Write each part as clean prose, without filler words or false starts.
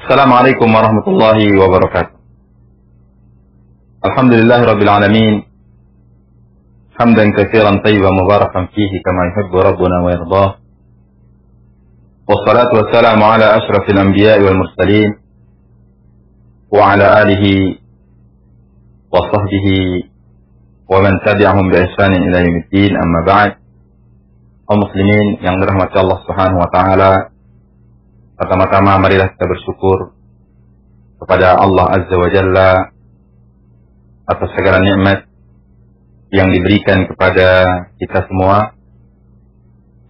Assalamualaikum warahmatullahi wabarakatuh. Alhamdulillahirabbil alamin. Hamdan katsiran tayyiban mubarakan fihi kama yuhibbu rabbuna wa yardah. Wassalatu wassalamu ala asyrafil anbiya'i wal mursalin wa ala alihi wa sahbihi wa man tabi'ahum bi ihsanin ila yaumiddin, amma ba'd. Kaum muslimin yang dirahmati Allah Subhanahu wa taala, pertama-tama marilah kita bersyukur kepada Allah Azza wa Jalla atas segala nikmat yang diberikan kepada kita semua,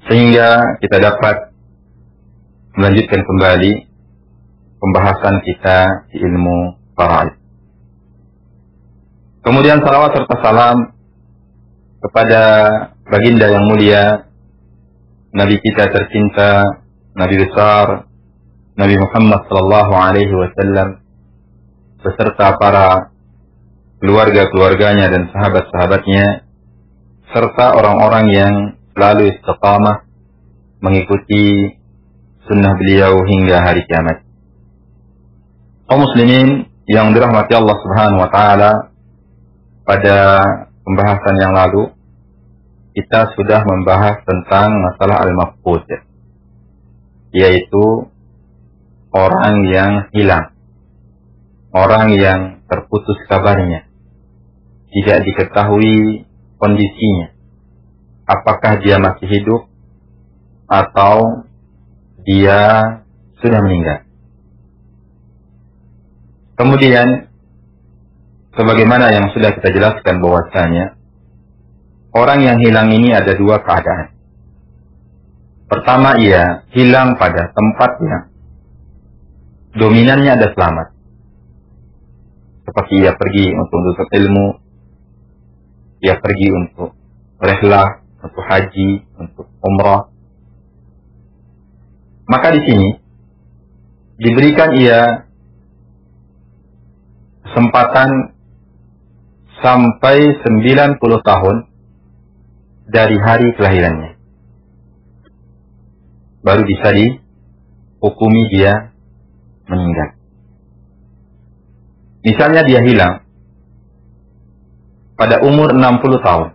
sehingga kita dapat melanjutkan kembali pembahasan kita di ilmu faraid. Kemudian salawat serta salam kepada baginda yang mulia, Nabi kita tercinta, Nabi besar, Nabi Muhammad sallallahu alaihi wasallam, beserta para keluarga-keluarganya dan sahabat-sahabatnya, serta orang-orang yang selalu istiqamah mengikuti sunnah beliau hingga hari kiamat. Kaum muslimin yang dirahmati Allah Subhanahu wa taala, pada pembahasan yang lalu kita sudah membahas tentang masalah al-mafqud, yaitu orang yang hilang, orang yang terputus kabarnya, tidak diketahui kondisinya, apakah dia masih hidup atau dia sudah meninggal. Kemudian sebagaimana yang sudah kita jelaskan bahwasanya orang yang hilang ini ada dua keadaan. Pertama, ia hilang pada tempatnya, dominannya ada selamat, seperti ia pergi untuk menuntut ilmu, ia pergi untuk rehlah, untuk haji, untuk umrah. Maka di sini diberikan ia kesempatan sampai 90 tahun dari hari kelahirannya, baru bisa dihukumi dia meninggal. Misalnya dia hilang pada umur 60 tahun,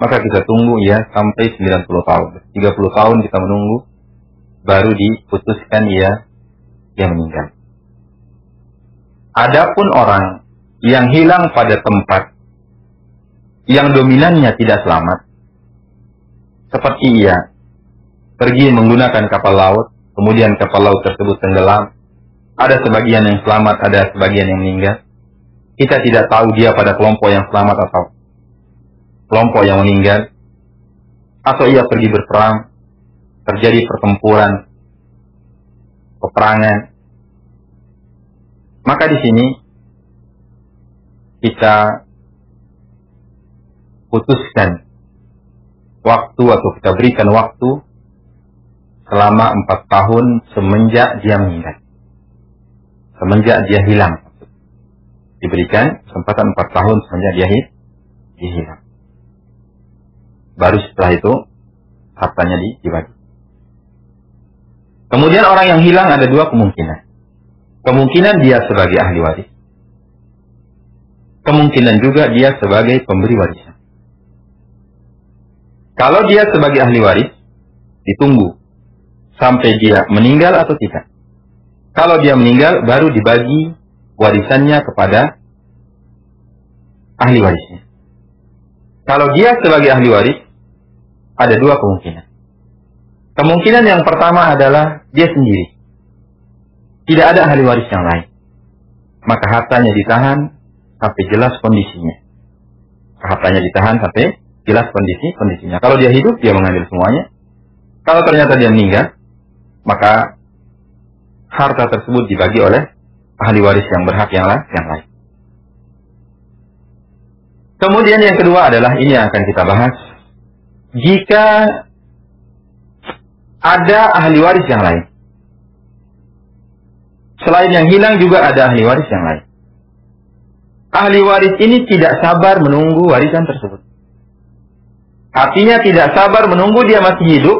maka kita tunggu ya sampai 90 tahun. 30 tahun kita menunggu, baru diputuskan ia meninggal. Adapun orang yang hilang pada tempat yang dominannya tidak selamat, seperti ia pergi menggunakan kapal laut, kemudian kapal laut tersebut tenggelam, ada sebagian yang selamat, ada sebagian yang meninggal. Kita tidak tahu dia pada kelompok yang selamat atau kelompok yang meninggal, atau ia pergi berperang, terjadi pertempuran, peperangan. Maka di sini kita putuskan waktu atau kita berikan waktu selama 4 tahun semenjak dia meninggal, semenjak dia hilang. Diberikan kesempatan 4 tahun semenjak dia hilang. Baru setelah itu hartanya dibagi. Kemudian orang yang hilang ada dua kemungkinan. Kemungkinan dia sebagai ahli waris, kemungkinan juga dia sebagai pemberi warisan. Kalau dia sebagai ahli waris, ditunggu sampai dia meninggal atau tidak. Kalau dia meninggal, baru dibagi warisannya kepada ahli warisnya. Kalau dia sebagai ahli waris, ada dua kemungkinan. Kemungkinan yang pertama adalah dia sendiri, tidak ada ahli waris yang lain, maka hartanya ditahan sampai jelas kondisinya. Hartanya ditahan sampai jelas kondisinya. Kalau dia hidup, dia mengambil semuanya. Kalau ternyata dia meninggal, maka harta tersebut dibagi oleh ahli waris yang berhak yang lain. Kemudian yang kedua adalah, ini yang akan kita bahas, jika ada ahli waris yang lain, selain yang hilang juga ada ahli waris yang lain. Ahli waris ini tidak sabar menunggu warisan tersebut. Artinya tidak sabar menunggu dia masih hidup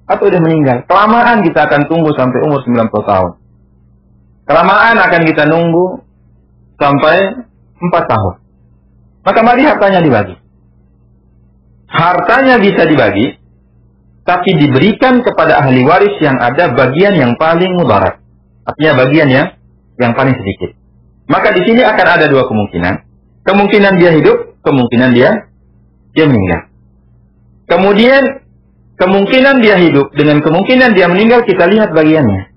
atau dia meninggal. Kelamaan kita akan tunggu sampai umur 90 tahun. Kelamaan akan kita nunggu sampai 4 tahun. Maka mari hartanya dibagi. Hartanya bisa dibagi, tapi diberikan kepada ahli waris yang ada bagian yang paling mudarat. Artinya bagian yang paling sedikit. Maka di sini akan ada 2 kemungkinan. Kemungkinan dia hidup, kemungkinan dia meninggal. Kemudian kemungkinan dia hidup dengan kemungkinan dia meninggal, kita lihat bagiannya.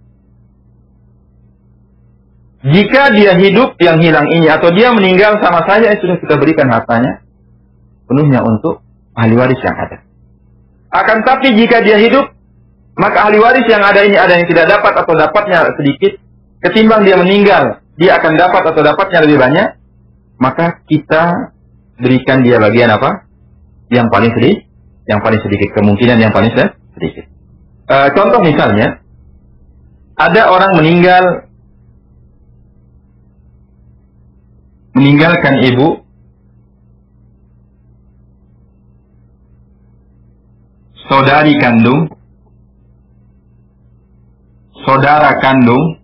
Jika dia hidup, yang hilang ini, atau dia meninggal sama saja, sudah kita berikan hartanya penuhnya untuk ahli waris yang ada. Akan tapi jika dia hidup, maka ahli waris yang ada ini ada yang tidak dapat atau dapatnya sedikit, ketimbang dia meninggal, dia akan dapat atau dapatnya lebih banyak, maka kita berikan dia bagian apa? Yang paling sedikit, kemungkinan yang paling sedikit. Contoh misalnya, ada orang meninggalkan ibu, saudari kandung, saudara kandung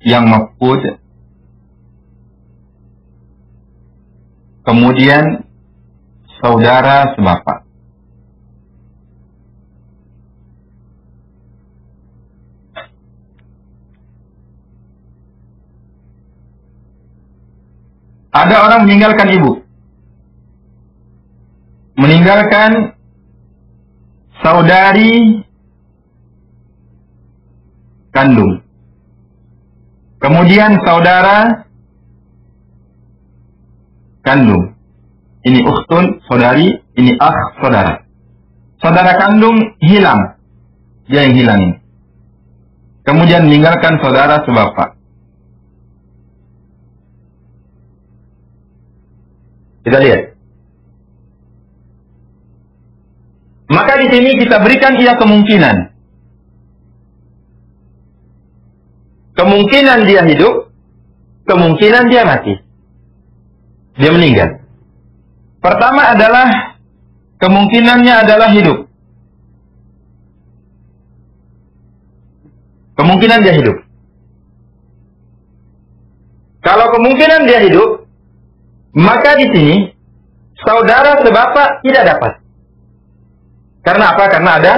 yang mafqud, kemudian saudara sebapak. Ada orang meninggalkan ibu, meninggalkan saudari kandung, kemudian saudara kandung. Ini ukhtun, saudari, ini akh, saudara. Saudara kandung hilang, dia yang hilang ini. Kemudian meninggalkan saudara sebapak. Kita lihat. Maka di sini kita berikan ia kemungkinan. Kemungkinan dia hidup, kemungkinan dia mati. Dia meninggal. Pertama adalah kemungkinannya adalah hidup. Kemungkinan dia hidup. Kalau kemungkinan dia hidup, maka di sini saudara sebapak tidak dapat. Karena apa? Karena ada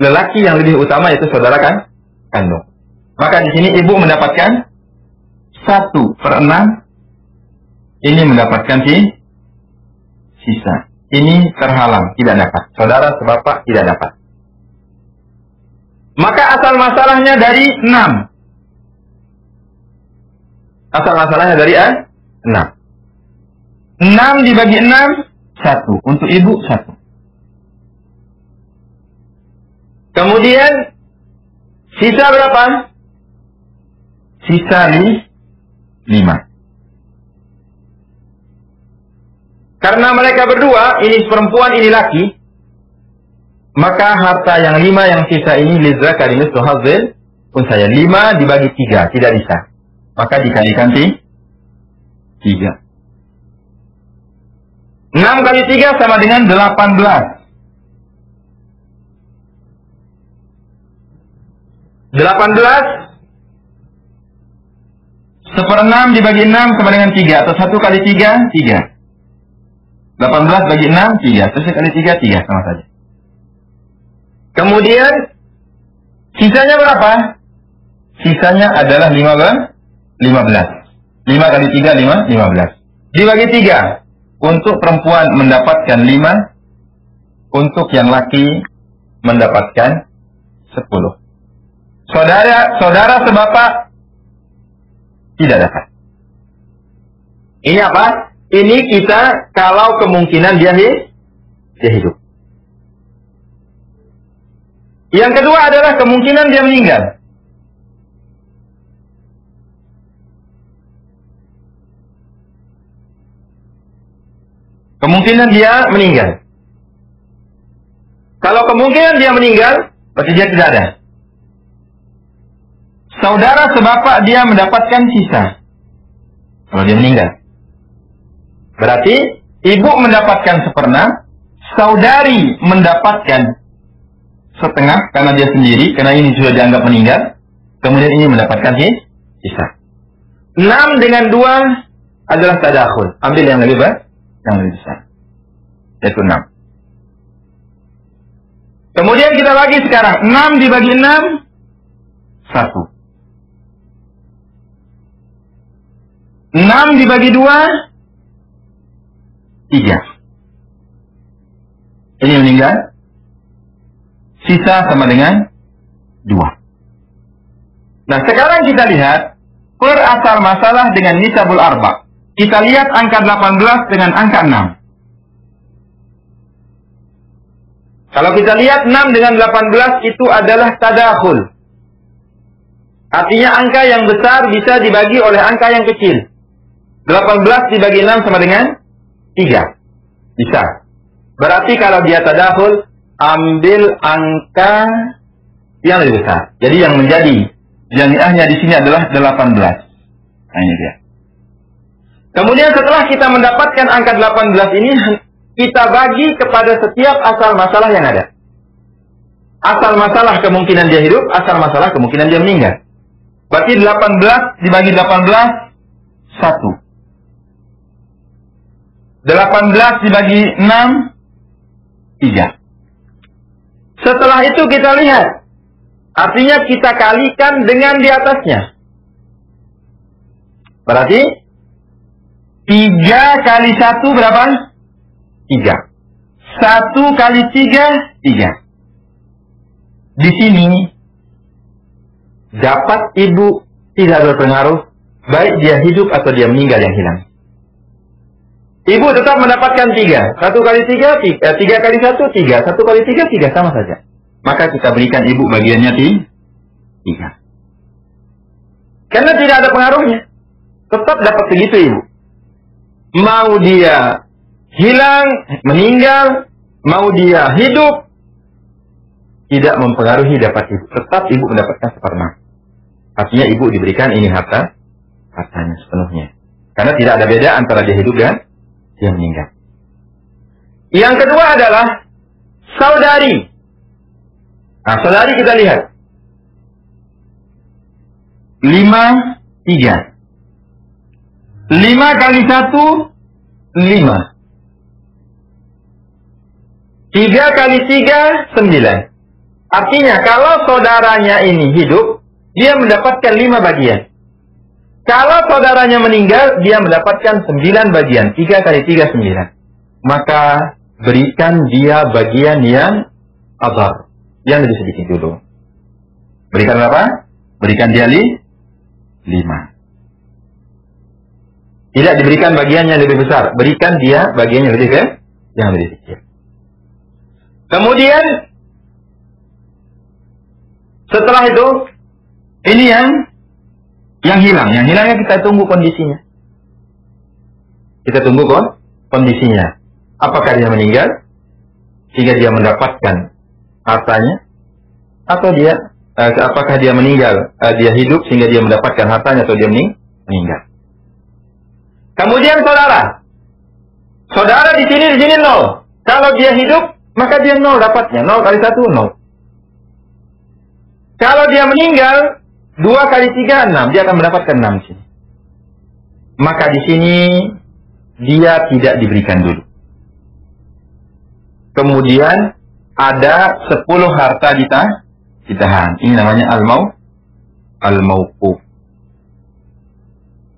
lelaki yang lebih utama, yaitu saudara kandung. Maka di sini ibu mendapatkan 1/6. Ini mendapatkan sisa. Ini terhalang, tidak dapat. Saudara sebapak tidak dapat. Maka asal masalahnya dari 6. Asal masalahnya dari 6. 6 dibagi 6, 1. Untuk ibu, 1. Kemudian, sisa berapa? Sisa 5. Karena mereka berdua, ini perempuan, ini laki, maka harta yang 5 yang sisa ini, lidzakari mithlu hadzil unsayyain. 5 dibagi 3, tidak bisa. Maka dikalikan 3. 6 kali 3 sama dengan 18. 18 1/6 dibagi 6 sama dengan 3. Atau 1 kali 3, 3. 18 bagi 6, 3. Terus kali 3, 3. Sama saja. Kemudian, sisanya berapa? Sisanya adalah 15. 5 kali 3, 15. Dibagi 3. Untuk perempuan mendapatkan 5. Untuk yang laki mendapatkan 10. Saudara sebapak tidak dapat. Ini apa? Ini kita kalau kemungkinan dia hidup. Yang kedua adalah kemungkinan dia meninggal. Kemungkinan dia meninggal. Kalau kemungkinan dia meninggal, berarti dia tidak ada. Saudara sebapak dia mendapatkan sisa. Kalau dia meninggal. Berarti ibu mendapatkan 1/6, saudari mendapatkan 1/2 karena dia sendiri, karena ini sudah dianggap meninggal. Kemudian ini mendapatkan sisa. 6 dengan 2 adalah tadakhul. Ambil yang lebih besar. Yaitu 6. Kemudian kita bagi sekarang. 6 dibagi 6, 1. 6 dibagi 2, 3. Ini meninggal. Sisa sama dengan 2. Nah, sekarang kita lihat per asal masalah dengan nisabul arba. Kita lihat angka 18 dengan angka 6. Kalau kita lihat 6 dengan 18 itu adalah tadakhul. Artinya angka yang besar bisa dibagi oleh angka yang kecil. 18 dibagi 6 sama dengan 3. Bisa. Berarti kalau dia tadakhul, ambil angka yang lebih besar. Jadi yang menjadi jamiahnya di sini adalah 18. Nah, ini dia. Kemudian setelah kita mendapatkan angka 18 ini, kita bagi kepada setiap asal masalah yang ada. Asal masalah kemungkinan dia hidup, asal masalah kemungkinan dia meninggal. Berarti 18 dibagi 18, 1. 18 dibagi 6, 3. Setelah itu kita lihat. Artinya kita kalikan dengan di atasnya. Berarti 3 kali 1 berapa? 3. 1 kali 3, 3. Di sini dapat ibu tidak berpengaruh baik dia hidup atau dia meninggal yang hilang. Ibu tetap mendapatkan 3. 1 kali 3, 3 kali 1, 3. 1 kali 3, 3 sama saja. Maka kita berikan ibu bagiannya 3. Karena tidak ada pengaruhnya. Tetap dapat segitu ibu. Mau dia hilang, meninggal, mau dia hidup, tidak mempengaruhi dapat ibu. Tetap ibu mendapatkan 1/6. Artinya ibu diberikan ini hartanya sepenuhnya. Karena tidak ada beda antara dia hidup dan dia meninggal. Yang kedua adalah saudari. Nah, saudari kita lihat. 5, 3. 5 kali 1, 5. 3 kali 3, 9. Artinya kalau saudaranya ini hidup, dia mendapatkan 5 bagian. Kalau saudaranya meninggal, dia mendapatkan 9 bagian. 3 kali 3, 9. Maka berikan dia bagian yang adhar. Yang lebih sedikit dulu. Berikan berapa? Berikan dia 5. Tidak diberikan bagian yang lebih besar. Berikan dia bagian yang lebih kecil. Kemudian, setelah itu, ini yang hilang. Yang hilangnya kita tunggu kondisinya. Kita tunggu kondisinya. Apakah dia meninggal? Sehingga dia mendapatkan hartanya. Atau apakah dia meninggal? Dia hidup sehingga dia mendapatkan hartanya atau dia meninggal. Kemudian saudara. Saudara di sini 0. Kalau dia hidup, maka dia 0 dapatnya. 0 kali 1, 0. Kalau dia meninggal, 2 kali 3, 6. Dia akan mendapatkan 6 di sini. Maka di sini dia tidak diberikan dulu. Kemudian ada 10 harta ditahan. Ini namanya al-mauquf.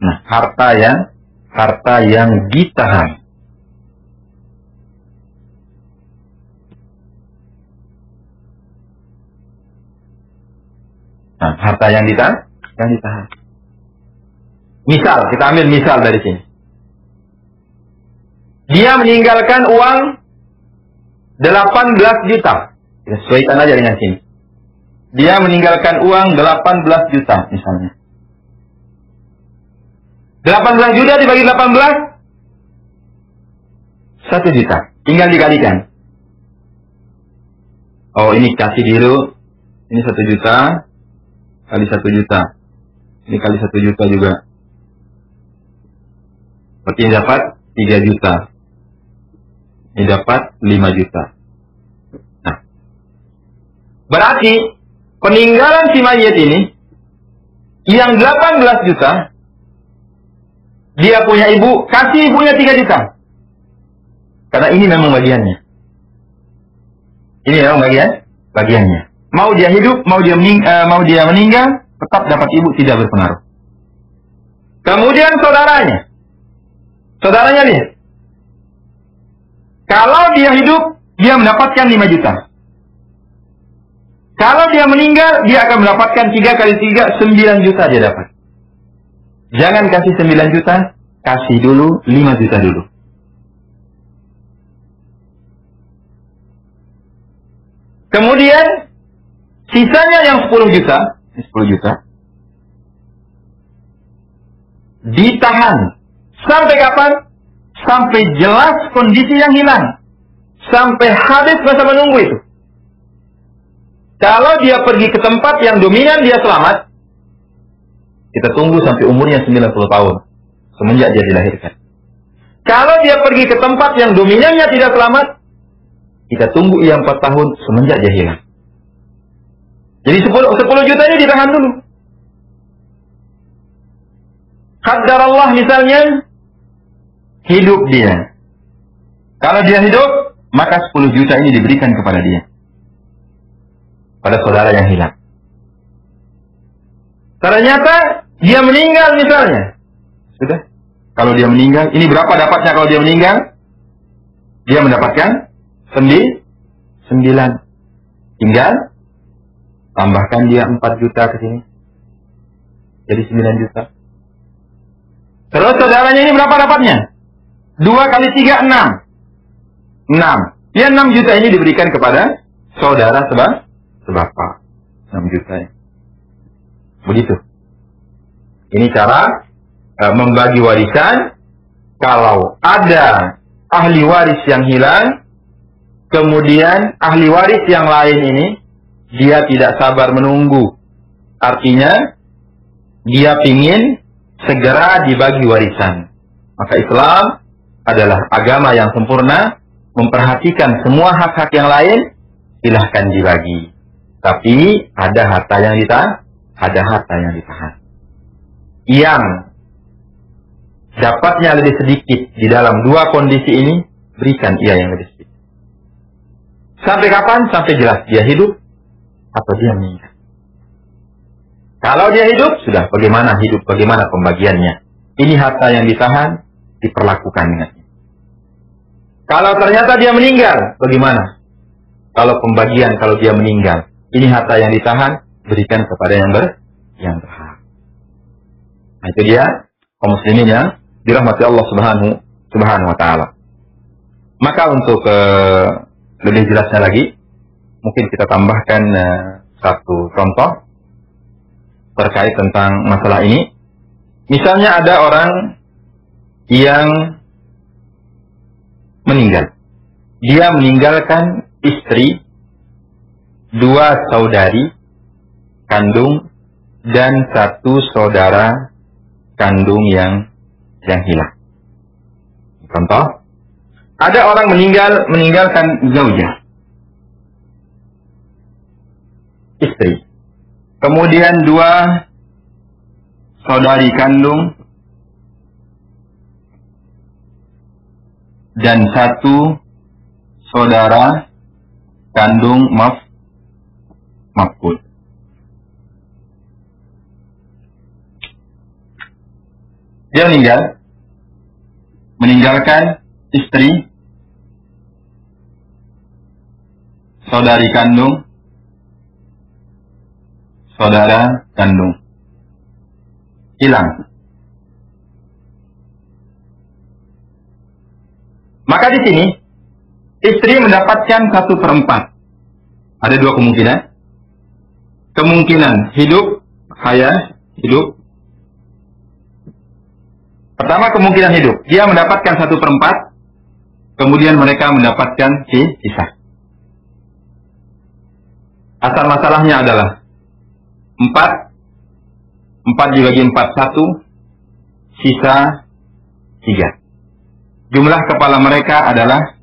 Nah, harta yang ditahan. Nah, harta yang ditahan. Misal, kita ambil misal dari sini. Dia meninggalkan uang 18 juta. Kita sesuaikan aja dengan sini. Dia meninggalkan uang 18 juta misalnya. 18 juta dibagi 18, 1 juta. Tinggal dikalikan. Oh, ini kasih dulu. Ini 1 juta. Kali 1 juta. Ini kali 1 juta juga. Berarti ini dapat 3 juta. Ini dapat 5 juta. Nah. Berarti peninggalan si mayit ini Yang 18 juta, dia punya ibu, kasih ibunya 3 juta. Karena ini memang bagiannya. Ini memang bagiannya. Mau dia hidup, mau dia meninggal, tetap dapat ibu, tidak berpengaruh. Kemudian saudaranya lihat. Kalau dia hidup, dia mendapatkan 5 juta. Kalau dia meninggal, dia akan mendapatkan 3 kali 3, 9 juta dia dapat. Jangan kasih 9 juta, kasih dulu 5 juta dulu. Kemudian, sisanya yang 10 juta, ditahan. Sampai kapan? Sampai jelas kondisi yang hilang. Sampai habis masa menunggu itu. Kalau dia pergi ke tempat yang dominan dia selamat, kita tunggu sampai umurnya 90 tahun. Semenjak dia dilahirkan. Kalau dia pergi ke tempat yang dominannya tidak selamat, kita tunggu ia 4 tahun semenjak dia hilang. Jadi 10 juta ini ditahan dulu. Qaddar Allah misalnya, hidup dia. Kalau dia hidup, maka 10 juta ini diberikan kepada dia. Pada saudara yang hilang. Ternyata dia meninggal misalnya. Sudah. Kalau dia meninggal, ini berapa dapatnya kalau dia meninggal? Dia mendapatkan 9. Tinggal tambahkan dia 4 juta ke sini. Jadi 9 juta. Terus saudaranya ini berapa dapatnya? 2 kali 3, 6. 6. Ya 6 juta ini diberikan kepada saudara sebapak. 6 juta ya. Begitu. Ini cara membagi warisan. Kalau ada ahli waris yang hilang, kemudian ahli waris yang lain ini, dia tidak sabar menunggu. Artinya, dia ingin segera dibagi warisan. Maka Islam adalah agama yang sempurna, memperhatikan semua hak-hak yang lain, silahkan dibagi. Tapi ada harta yang ditahan. Yang dapatnya lebih sedikit di dalam 2 kondisi ini, berikan ia yang lebih sedikit. Sampai kapan? Sampai jelas dia hidup atau dia meninggal. Kalau dia hidup, sudah bagaimana hidup, bagaimana pembagiannya. Ini harta yang ditahan, diperlakukan dengannya. Kalau ternyata dia meninggal, bagaimana? Kalau pembagian, kalau dia meninggal, ini harta yang ditahan, berikan kepada yang berhak. Nah itu dia, kaum muslimin yang dirahmati Allah subhanahu wa ta'ala. Maka untuk lebih jelasnya lagi, mungkin kita tambahkan satu contoh terkait tentang masalah ini. Misalnya ada orang yang meninggal. Dia meninggalkan istri, 2 saudari kandung, dan 1 saudara kandung yang hilang. Contoh, ada orang meninggalkan zaujah, istri. Kemudian 2 saudari kandung dan 1 saudara kandung mafqud. Dia meninggalkan istri, saudari kandung, saudara kandung. Hilang. Maka di sini istri mendapatkan 1/4. Ada 2 kemungkinan. Kemungkinan hidup. Pertama kemungkinan hidup. Dia mendapatkan 1/4. Kemudian mereka mendapatkan sisa. Asal masalahnya adalah 4 dibagi 4, 1. Sisa 3. Jumlah kepala mereka adalah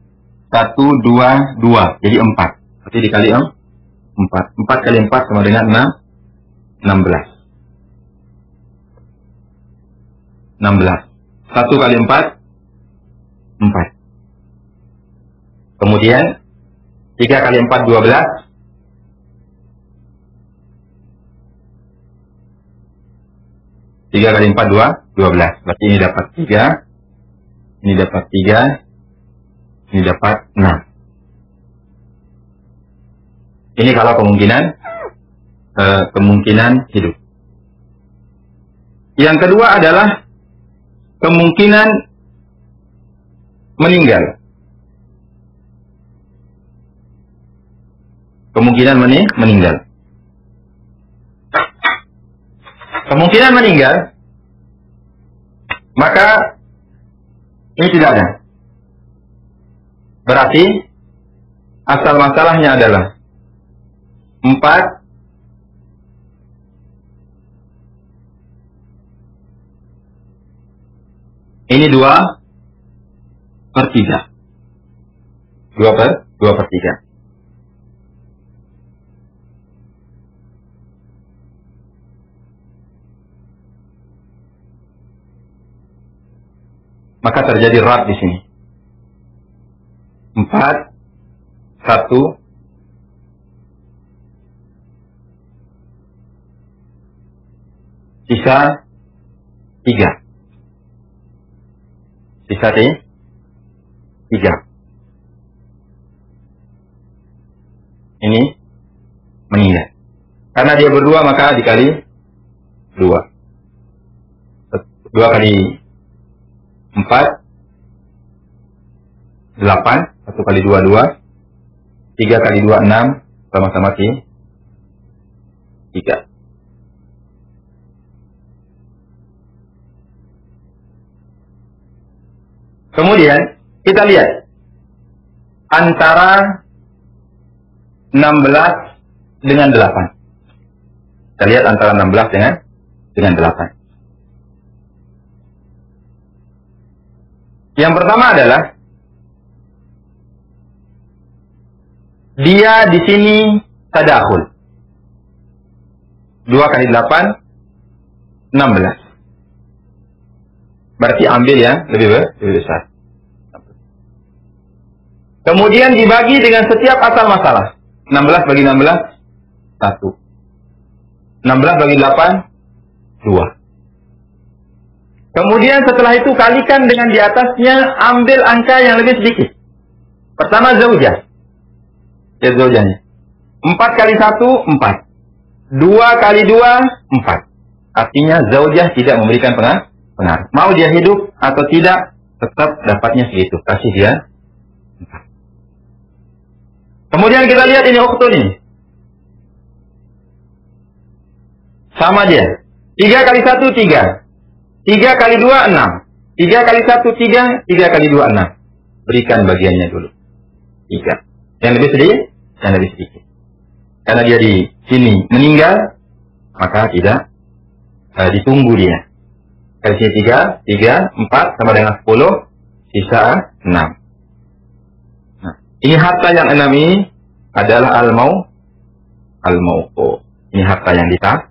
1, 2, 2. Jadi 4. Berarti dikali 4. 4 kali 4 sama dengan 16. 16. 1 kali 4, 4. Kemudian 3 kali 4, 12. 3 kali 4, 12. Berarti ini dapat 3. Ini dapat 3. Ini dapat 6. Ini kalau kemungkinan hidup. Yang kedua adalah kemungkinan meninggal. Kemungkinan meninggal. Kemungkinan meninggal, maka ini tidak ada. Berarti asal masalahnya adalah 4 ini 2/3. 2/3. Maka terjadi rad di sini. 4, 1, sisa 3. Sisa 3. Ini meninggal. Karena dia berdua maka dikali 2. 2 kali 4, 8. 1 kali 2, 2. 3 kali 2, 6. Sama-sama 3. Kemudian kita lihat antara 16 dengan 8. Kita lihat antara 16 dengan 8. Yang pertama adalah dia di sini tadakhul. 2 kali 8, 16. Berarti ambil yang lebih besar. Kemudian dibagi dengan setiap asal masalah. 16 bagi 16, 1. 16 bagi 8, 2. Kemudian setelah itu kalikan dengan di atasnya, ambil angka yang lebih sedikit. Pertama zaujah. Ya zaujahnya. 4 kali 1, 4. 2 kali 2, 4. Artinya zaujah tidak memberikan pengaruh. Mau dia hidup atau tidak, tetap dapatnya segitu. Kasih dia 4. Kemudian kita lihat ini ukhtun ini. Sama dia. 3 kali 1, 3. 3 kali 2, 6. 3 kali 1, 3. 3 kali 2, 6. Berikan bagiannya dulu. 3. Yang lebih sedikit? Yang lebih sedikit. Karena dia di sini meninggal, maka tidak ditunggu dia. Kali sini 3, 3, 4 sama dengan 10, sisa 6. Nah, ini harta yang 6 ini adalah al-mauqu. Ini harta yang ditahan.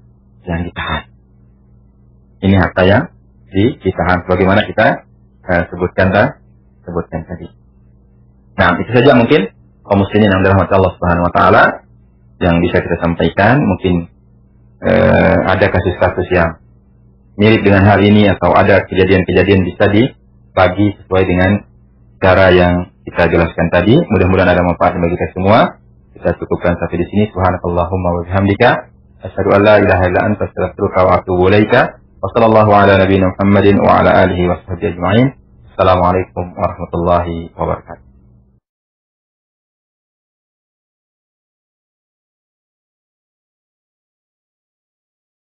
Ini harta yang ditahan. Bagaimana kita sebutkan tadi. Nah, itu saja mungkin kaum muslimin yang dirahmati Allah Subhanahu wa taala yang bisa kita sampaikan. Mungkin ada kasus-kasus yang mirip dengan hal ini atau ada kejadian-kejadian bisa dibagi sesuai dengan cara yang kita jelaskan tadi. Mudah-mudahan ada manfaat bagi kita semua. Kita cukupkan sampai di sini. Subhanakallahumma wa bihamdika asyhadu an la ilaha illa anta astaghfiruka wa atubu ilaika. Wa sallallahu ala nabiyyina Muhammadin wa ala alihi wa sahbihi ajma'in. Assalamualaikum warahmatullahi wabarakatuh.